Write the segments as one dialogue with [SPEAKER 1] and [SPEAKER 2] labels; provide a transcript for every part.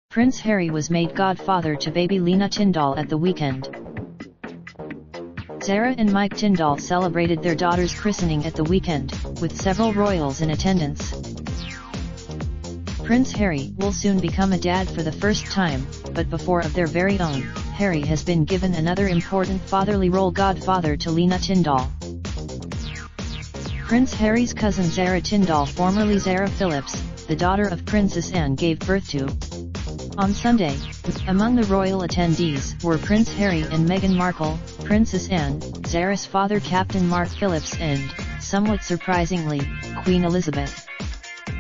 [SPEAKER 1] Prince Harry was made godfather to baby Lena Tindall at the weekend. Sarah and Mike Tindall celebrated their daughter's christening at the weekend, with several royals in attendance. Prince Harry will soon become a dad for the first time, but before of their very own, Harry has been given another important fatherly role, godfather to Lena Tindall. Prince Harry's cousin Zara Tindall, formerly Zara Phillips, the daughter of Princess Anne, gave birth to. On Sunday, among the royal attendees were Prince Harry and Meghan Markle, Princess Anne, Zara's father Captain Mark Phillips and, somewhat surprisingly, Queen Elizabeth.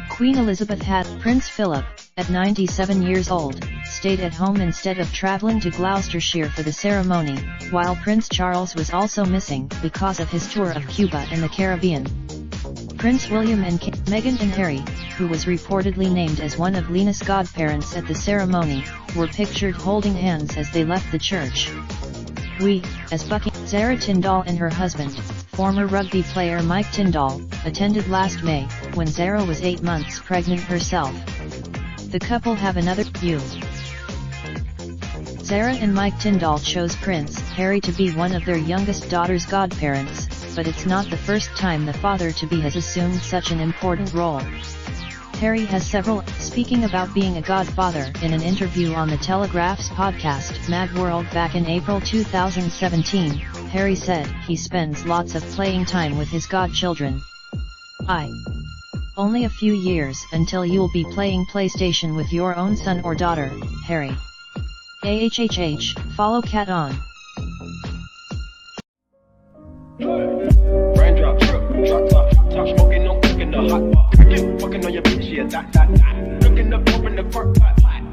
[SPEAKER 1] Queen Elizabeth had Prince Philip, at 97 years old, stayed at home instead of traveling to Gloucestershire for the ceremony, while Prince Charles was also missing because of his tour of Cuba and the Caribbean. Prince William and Meghan and Harry, who was reportedly named as one of Lena's godparents at the ceremony, were pictured holding hands as they left the church. Zara Tindall and her husband, former rugby player Mike Tindall, attended last May, when Zara was 8 months pregnant herself. The couple have another Zara and Mike Tindall chose Prince Harry to be one of their youngest daughter's godparents, but it's not the first time the father-to-be has assumed such an important role. Harry has speaking about being a godfather in an interview on the Telegraph's podcast Mad World back in April 2017, Harry said he spends lots of playing time with his godchildren. Only a few years until you'll be playing PlayStation with your own son or daughter, Harry. Follow Cat on.
[SPEAKER 2] Raindrop, drop top smoking, no cooking the hot pot. Fucking on your bitch, yeah, that. Looking up, open the park, pot.